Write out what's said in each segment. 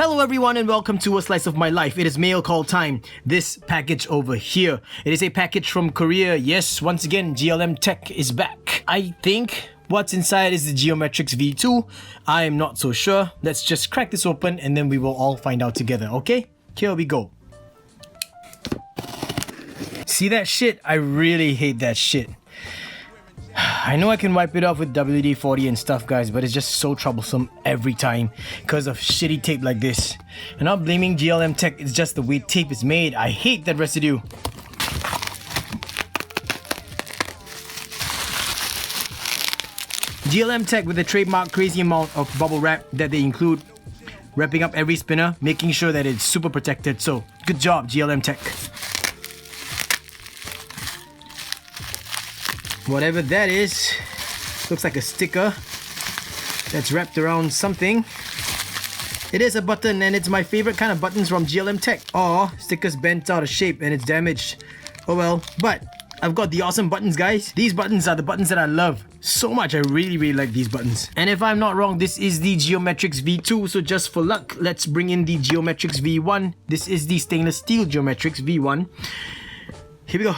Hello everyone and welcome to A Slice of My Life. It is mail call time. This package over here, it is a package from Korea. Yes, once again, GLM TEC is back. I think what's inside is the Geometrix V2. I am not so sure. Let's just crack this open and then we will all find out together, okay? Here we go. See that shit? I really hate that shit. I know I can wipe it off with WD-40 and stuff, guys, but it's just so troublesome every time because of shitty tape like this. I'm not blaming GLM TEC, it's just the way tape is made. I hate that residue. GLM TEC with a trademark crazy amount of bubble wrap that they include, wrapping up every spinner, making sure that it's super protected. So, good job, GLM TEC. Whatever that is, looks like a sticker that's wrapped around something. It is a button and it's my favorite kind of buttons from GLM TEC. Aw, sticker's bent out of shape and it's damaged. Oh well, but I've got the awesome buttons, guys. These buttons are the buttons that I love so much. I really like these buttons. And if I'm not wrong, this is the Geometrix V2. So just for luck, let's bring in the Geometrix V1. This is the stainless steel Geometrix V1. Here we go.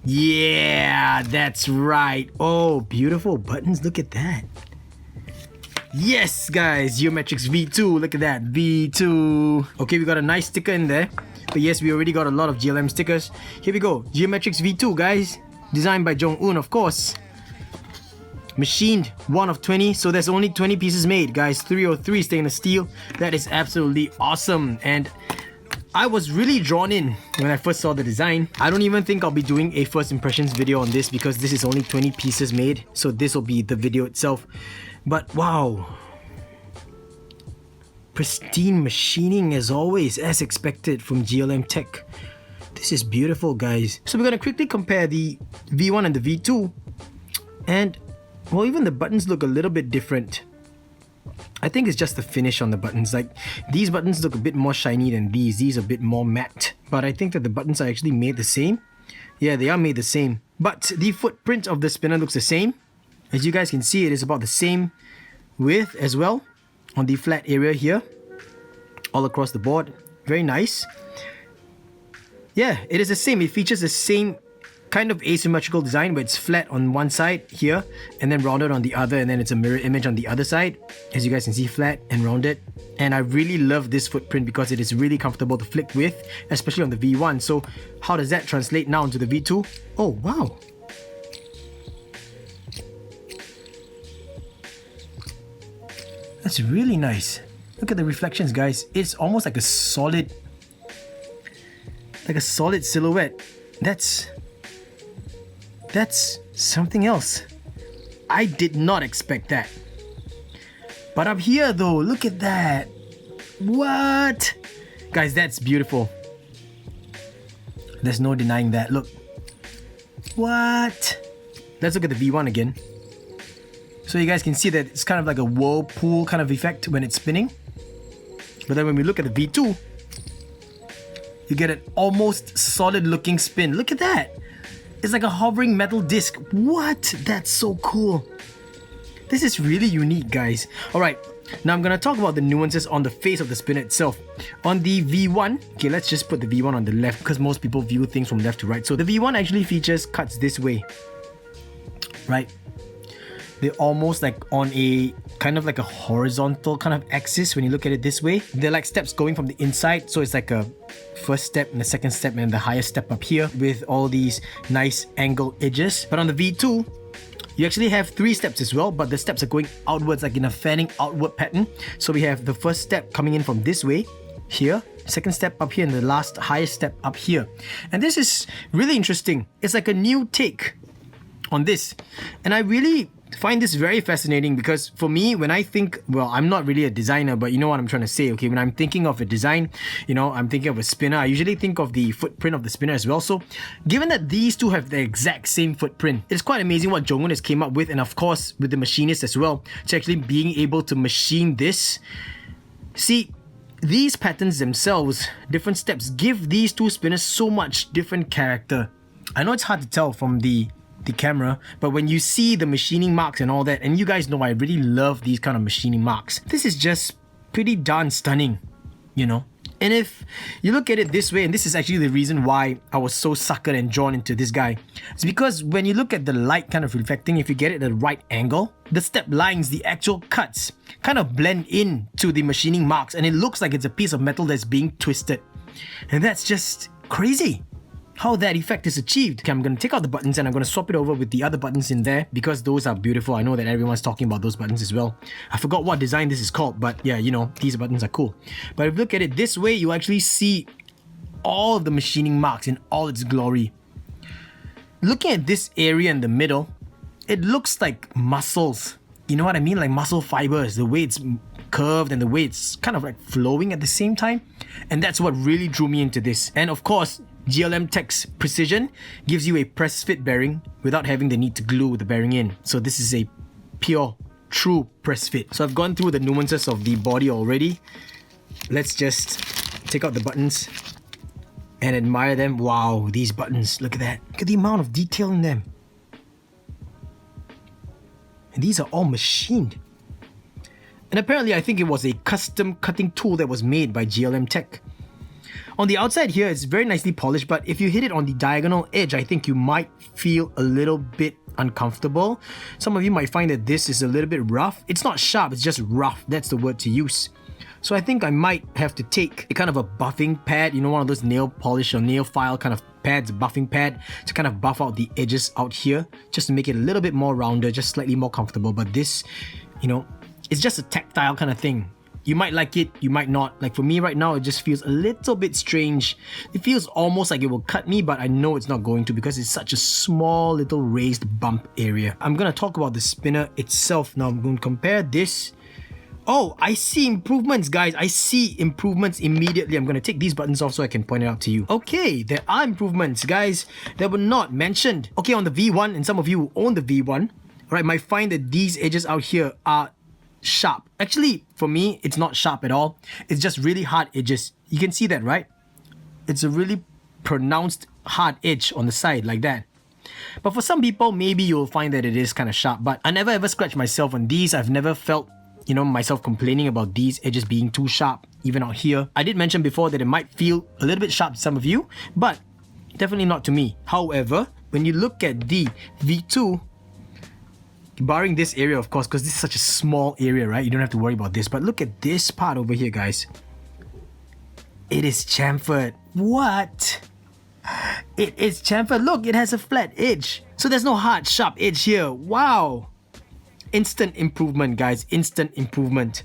Yeah, that's right. Oh, beautiful buttons. Look at that. Yes, guys, Geometrix V2. Look at that, V2. Okay, we got a nice sticker in there. But yes, we already got a lot of GLM stickers. Here we go, Geometrix V2, guys. Designed by Jong-un, of course. Machined 1 of 20, so there's only 20 pieces made, guys. 303 stainless steel. That is absolutely awesome. And I was really drawn in when I first saw the design. I don't even think I'll be doing a first impressions video on this because this is only 20 pieces made. So this will be the video itself. But wow. Pristine machining as always, as expected from GLM TEC. This is beautiful, guys. So we're going to quickly compare the V1 and the V2. And well, even the buttons look a little bit different. I think it's just the finish on the buttons. Like, these buttons look a bit more shiny than these. These are a bit more matte. But I think that the buttons are actually made the same. Yeah, they are made the same. But the footprint of the spinner looks the same. As you guys can see, it is about the same width as well on the flat area here. All across the board. Very nice. Yeah, it is the same. It features the same kind of asymmetrical design where it's flat on one side here and then rounded on the other, and then it's a mirror image on the other side. As you guys can see, flat and rounded. And I really love this footprint because it is really comfortable to flick with, especially on the V1. So how does that translate now into the V2? Oh wow, that's really nice. Look at the reflections, guys. It's almost like a solid silhouette. That's something else. I did not expect that. But up here though, look at that. What? Guys, that's beautiful. There's no denying that. Look. What? Let's look at the V1 again. So you guys can see that it's kind of like a whirlpool kind of effect when it's spinning. But then when we look at the V2, you get an almost solid looking spin. Look at that. It's like a hovering metal disc. What? That's so cool. This is really unique, guys. Alright, now I'm gonna talk about the nuances on the face of the spinner itself. On the V1, okay, let's just put the V1 on the left because most people view things from left to right. So the V1 actually features cuts this way. Right? They're almost like on a kind of like a horizontal kind of axis when you look at it this way. They're like steps going from the inside, so it's like a first step and a second step and the highest step up here with all these nice angled edges. But on the V2, you actually have 3 steps as well, but the steps are going outwards like in a fanning outward pattern. So we have the first step coming in from this way, here, second step up here, and the last highest step up here. And this is really interesting. It's like a new take on this. And I really find this very fascinating because for me, when I think, well, I'm not really a designer, but you know what I'm trying to say, okay? When I'm thinking of a design, you know, I'm thinking of a spinner, I usually think of the footprint of the spinner as well. So given that these two have the exact same footprint, it's quite amazing what Jong-un has came up with, and of course with the machinist as well, to actually being able to machine this. See, these patterns themselves, different steps, give these two spinners so much different character. I know it's hard to tell from the camera, but when you see the machining marks and all that, and you guys know I really love these kind of machining marks, this is just pretty darn stunning, you know. And if you look at it this way, and this is actually the reason why I was so suckered and drawn into this guy, it's because when you look at the light kind of reflecting, if you get it at the right angle, the step lines, the actual cuts, kind of blend in to the machining marks, and it looks like it's a piece of metal that's being twisted. And that's just crazy how that effect is achieved. Okay, I'm going to take out the buttons and I'm going to swap it over with the other buttons in there because those are beautiful. I know that everyone's talking about those buttons as well. I forgot what design this is called, but yeah, you know, these buttons are cool. But if you look at it this way, you actually see all of the machining marks in all its glory. Looking at this area in the middle, it looks like muscles. You know what I mean? Like muscle fibers, the way it's curved and the way it's kind of like flowing at the same time. And that's what really drew me into this. And of course, GLM TEC's precision gives you a press fit bearing without having the need to glue the bearing in. So this is a pure, true press fit. So I've gone through the nuances of the body already. Let's just take out the buttons and admire them. Wow, these buttons, look at that. Look at the amount of detail in them. And these are all machined. And apparently I think it was a custom cutting tool that was made by GLM TEC. On the outside here, it's very nicely polished, but if you hit it on the diagonal edge, I think you might feel a little bit uncomfortable. Some of you might find that this is a little bit rough. It's not sharp, it's just rough. That's the word to use. So I think I might have to take a kind of a buffing pad, you know, one of those nail polish or nail file kind of pads, a buffing pad, to kind of buff out the edges out here, just to make it a little bit more rounder, just slightly more comfortable. But this, you know, it's just a tactile kind of thing. You might like it, you might not. Like for me right now, it just feels a little bit strange. It feels almost like it will cut me, but I know it's not going to because it's such a small little raised bump area. I'm gonna talk about the spinner itself now. I'm going to compare this. Oh, I see improvements, guys. I see improvements immediately. I'm gonna take these buttons off so I can point it out to you. Okay, there are improvements, guys, that were not mentioned. Okay, on the V1, and some of you who own the V1, right, might find that these edges out here are sharp. Actually, for me, it's not sharp at all. It's just really hard edges. You can see that, right? It's a really pronounced hard edge on the side like that. But for some people, maybe you'll find that it is kind of sharp. But I never ever scratched myself on these. I've never felt, you know, myself complaining about these edges being too sharp, even out here. I did mention before that it might feel a little bit sharp to some of you, but definitely not to me. However, when you look at the V2, barring this area, of course, because this is such a small area, right? You don't have to worry about this. But look at this part over here, guys. It is chamfered. What? It is chamfered. Look, it has a flat edge. So there's no hard, sharp edge here. Wow. Instant improvement, guys. Instant improvement.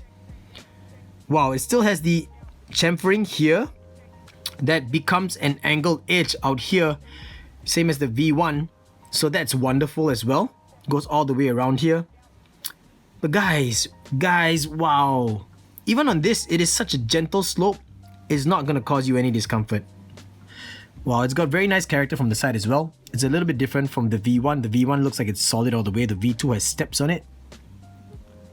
Wow, it still has the chamfering here that becomes an angled edge out here. Same as the V1. So that's wonderful as well. Goes all the way around here. But guys, wow. Even on this, it is such a gentle slope. It's not going to cause you any discomfort. Wow, it's got very nice character from the side as well. It's a little bit different from the V1. The V1 looks like it's solid all the way. The V2 has steps on it.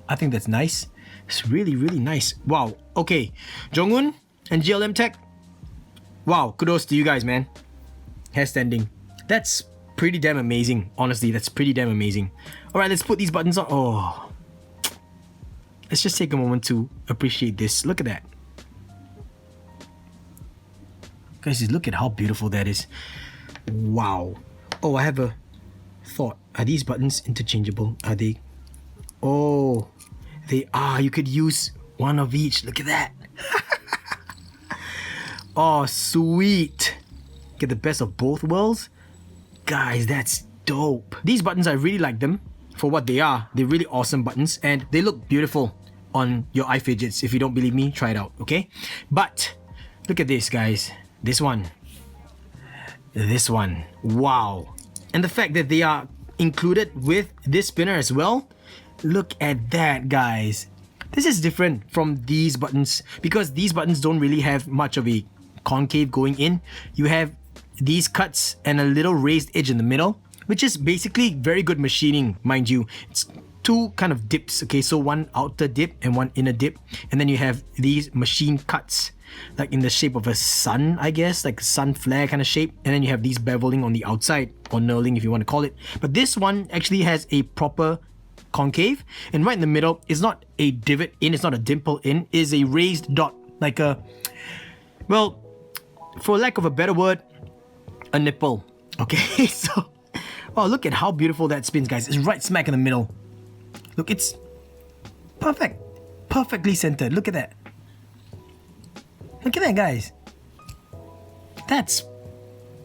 I think that's nice. It's really, really nice. Wow. Okay, Jong-un and GLM TEC. Wow, kudos to you guys, man. Hair standing. That's pretty damn amazing. Honestly, that's pretty damn amazing. Alright, let's put these buttons on. Oh. Let's just take a moment to appreciate this. Look at that. Guys, just look at how beautiful that is. Wow. Oh, I have a thought. Are these buttons interchangeable? Are they? Oh, they are. You could use one of each. Look at that. Oh, sweet. Get the best of both worlds. Guys, that's dope. These buttons, I really like them for what they are. They're really awesome buttons and they look beautiful on your iFidgets. If you don't believe me, try it out, okay? But look at this, guys. This one. This one. Wow. And the fact that they are included with this spinner as well. Look at that, guys. This is different from these buttons because these buttons don't really have much of a concave going in. You have these cuts and a little raised edge in the middle, which is basically very good machining, mind you. It's two kind of dips, okay? So one outer dip and one inner dip. And then you have these machine cuts, like in the shape of a sun, I guess, like a sun flare kind of shape. And then you have these beveling on the outside, or knurling if you want to call it. But this one actually has a proper concave, and right in the middle is not a divot in, it's not a dimple in, is a raised dot, like a, well, for lack of a better word, a nipple. Okay, so, wow, look at how beautiful that spins, guys. It's right smack in the middle. Look, it's perfect. Perfectly centered. Look at that. Look at that, guys. That's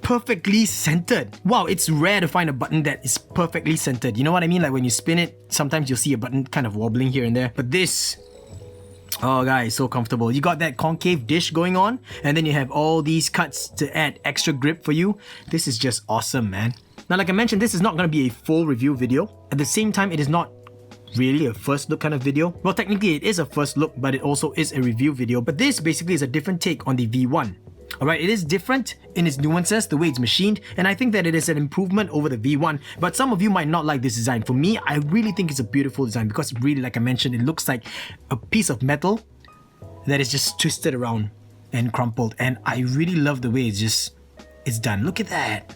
perfectly centered. Wow, it's rare to find a button that is perfectly centered. You know what I mean? Like when you spin it, sometimes you'll see a button kind of wobbling here and there. But this, oh guys, so comfortable. You got that concave dish going on, and then you have all these cuts to add extra grip for you. This is just awesome, man. Now, like I mentioned, this is not going to be a full review video. At the same time, it is not really a first look kind of video. Well, technically it is a first look, but it also is a review video. But this basically is a different take on the V1. Alright, it is different in its nuances, the way it's machined, and I think that it is an improvement over the V1, but some of you might not like this design. For me, I really think it's a beautiful design because it really, like I mentioned, it looks like a piece of metal that is just twisted around and crumpled, and I really love the way it's done. Look at that.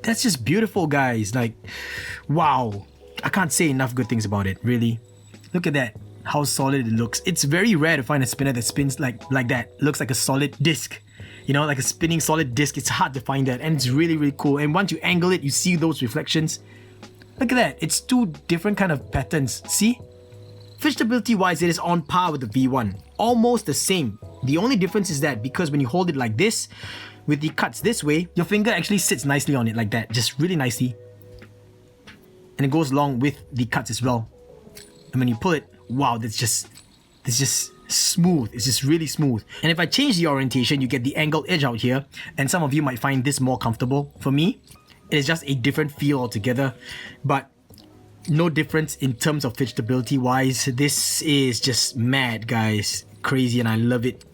That's just beautiful, guys. Like, wow. I can't say enough good things about it, really. Look at that. How solid it looks. It's very rare to find a spinner that spins like that. It looks like a solid disc. You know, like a spinning solid disc. It's hard to find that, and it's really, really cool. And once you angle it, you see those reflections. Look at that. It's two different kind of patterns. See? Fidgetability wise, it is on par with the V1. Almost the same. The only difference is that because when you hold it like this, with the cuts this way, your finger actually sits nicely on it like that. Just really nicely. And it goes along with the cuts as well. And when you pull it, wow, it's just smooth. It's just really smooth. And if I change the orientation, you get the angled edge out here, and some of you might find this more comfortable. For me, it is just a different feel altogether, but no difference in terms of fidgetability wise. This is just mad, guys. Crazy, and I love it.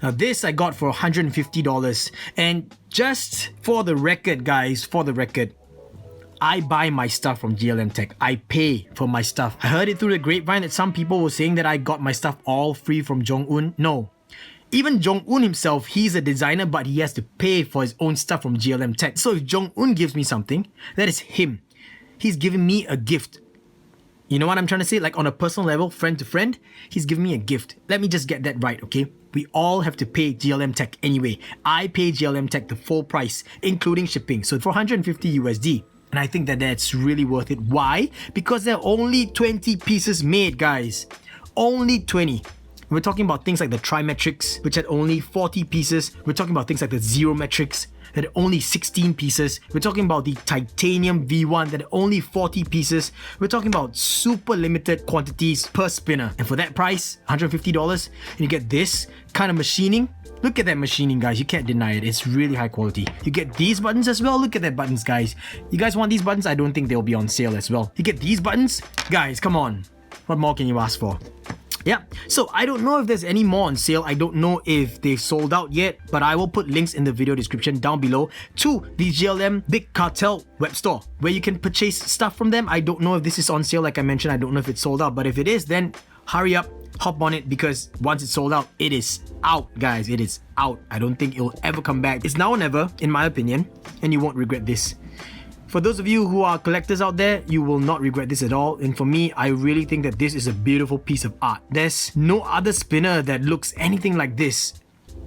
Now this I got for $150, and just for the record, guys, for the record, I buy my stuff from GLM TEC. I pay for my stuff. I heard it through the grapevine that some people were saying that I got my stuff all free from Jong-un. No. Even Jong-un himself, he's a designer, but he has to pay for his own stuff from GLM TEC. So if Jong-un gives me something, that is him. He's giving me a gift. You know what I'm trying to say? Like on a personal level, friend to friend, he's giving me a gift. Let me just get that right, okay? We all have to pay GLM TEC anyway. I pay GLM TEC the full price, including shipping. So for 150 USD. And I think that that's really worth it. Why? Because there are only 20 pieces made, guys. Only 20. We're talking about things like the Trimetrics, which had only 40 pieces. We're talking about things like the Zerometrics, that had only 16 pieces. We're talking about the Titanium V1, that had only 40 pieces. We're talking about super limited quantities per spinner. And for that price, $150, and you get this kind of machining. Look at that machining, guys. You can't deny it. It's really high quality. You get these buttons as well. Look at that buttons, guys. You guys want these buttons? I don't think they'll be on sale as well. You get these buttons? Guys, come on. What more can you ask for? Yeah, so I don't know if there's any more on sale. I don't know if they've sold out yet, but I will put links in the video description down below to the GLM Big Cartel web store where you can purchase stuff from them. I don't know if this is on sale, like I mentioned. I don't know if it's sold out, but if it is, then hurry up, hop on it, because once it's sold out, it is out, guys. It is out. I don't think it'll ever come back. It's now or never, in my opinion, and you won't regret this. For those of you who are collectors out there, you will not regret this at all. And for me, I really think that this is a beautiful piece of art. There's no other spinner that looks anything like this.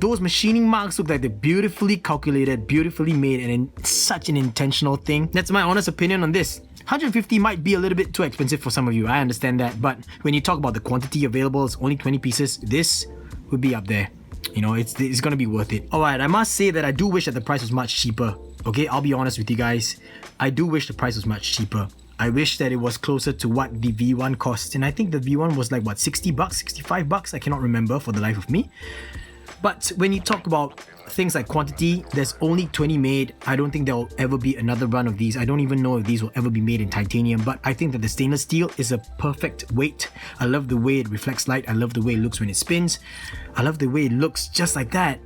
Those machining marks look like they're beautifully calculated, beautifully made, and such an intentional thing. That's my honest opinion on this. 150 might be a little bit too expensive for some of you, I understand that. But when you talk about the quantity available, it's only 20 pieces, this would be up there. You know, it's gonna be worth it. Alright, I must say that I do wish that the price was much cheaper. Okay, I'll be honest with you guys. I do wish the price was much cheaper. I wish that it was closer to what the V1 cost. And I think the V1 was like, what, 60 bucks, 65 bucks? I cannot remember for the life of me. But when you talk about things like quantity, there's only 20 made. I don't think there will ever be another run of these. I don't even know if these will ever be made in titanium, but I think that the stainless steel is a perfect weight. I love the way it reflects light. I love the way it looks when it spins. I love the way it looks just like that.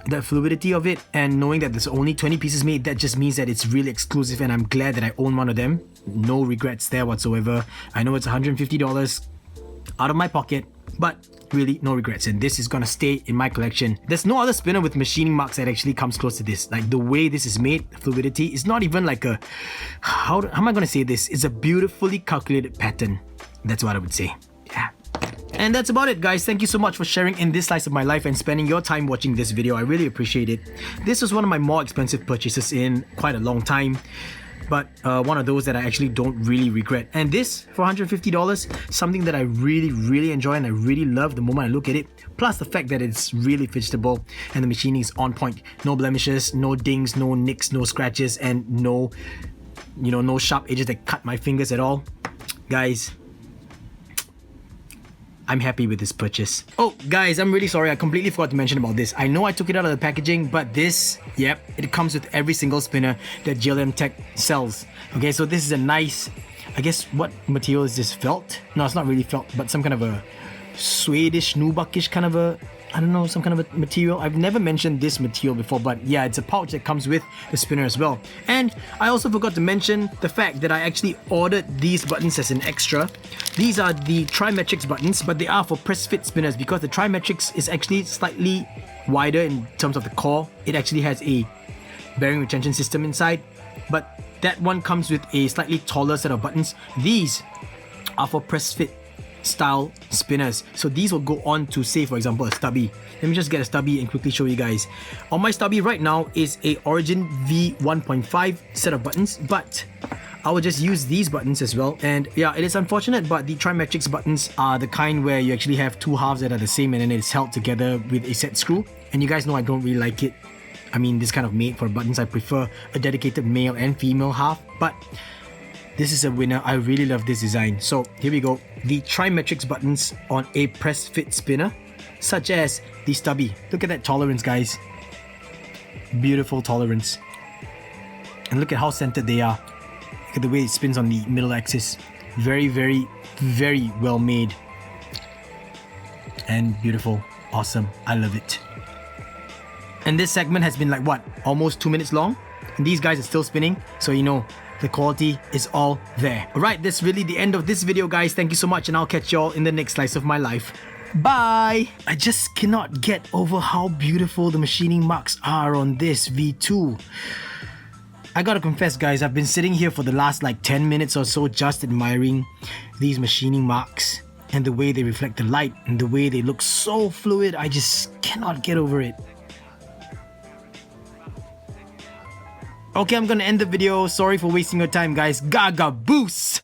The fluidity of it, and knowing that there's only 20 pieces made, that just means that it's really exclusive, and I'm glad that I own one of them. No regrets there whatsoever. I know it's $150. out of my pocket, but really no regrets, and this is gonna stay in my collection. There's no other spinner with machining marks that actually comes close to this. Like the way this is made, fluidity, is not even like a, how am I gonna say this? It's a beautifully calculated pattern. That's what I would say. Yeah. And that's about it, guys. Thank you so much for sharing in this slice of my life and spending your time watching this video. I really appreciate it. This was one of my more expensive purchases in quite a long time, but one of those that I actually don't really regret. And this, for $150, something that I really enjoy and I really love the moment I look at it. Plus the fact that it's really fidgetable and the machining is on point. No blemishes, no dings, no nicks, no scratches, and no, no sharp edges that cut my fingers at all. Guys, I'm happy with this purchase. Oh, guys, I'm really sorry. I completely forgot to mention about this. I know I took it out of the packaging, but this, yep, it comes with every single spinner that GLM TEC sells. Okay, so this is a nice, I guess, what material is this? Felt? No, it's not really felt, but some kind of a Swedish, nubuckish kind of a, I don't know, some kind of a material. I've never mentioned this material before, but yeah, it's a pouch that comes with the spinner as well. And I also forgot to mention the fact that I actually ordered these buttons as an extra. These are the Geometrix buttons, but they are for press fit spinners because the Geometrix is actually slightly wider in terms of the core. It actually has a bearing retention system inside, but that one comes with a slightly taller set of buttons. These are for press fit style spinners, so these will go on to, say for example, a stubby. Let me just get a stubby and quickly show you guys. On my stubby right now is a Origin V1.5 set of buttons, but I will just use these buttons as well. And yeah, it is unfortunate, but the Geometrix buttons are the kind where you actually have two halves that are the same and then it's held together with a set screw. And you guys know I don't really like it. I mean, this kind of made for buttons. I prefer a dedicated male and female half, but this is a winner. I really love this design. So here we go. The Geometrix buttons on a press fit spinner, such as the stubby. Look at that tolerance, guys. Beautiful tolerance. And look at how centered they are. Look at the way it spins on the middle axis. Very well made. And beautiful. Awesome. I love it. And this segment has been like, what? Almost 2 minutes long? And these guys are still spinning. So you know, the quality is all there. Alright, that's really the end of this video, guys. Thank you so much, and I'll catch you all in the next slice of my life. Bye! I just cannot get over how beautiful the machining marks are on this V2. I gotta confess, guys, I've been sitting here for the last like 10 minutes or so just admiring these machining marks and the way they reflect the light and the way they look so fluid. I just cannot get over it. Okay, I'm gonna end the video. Sorry for wasting your time, guys. Gaga boost!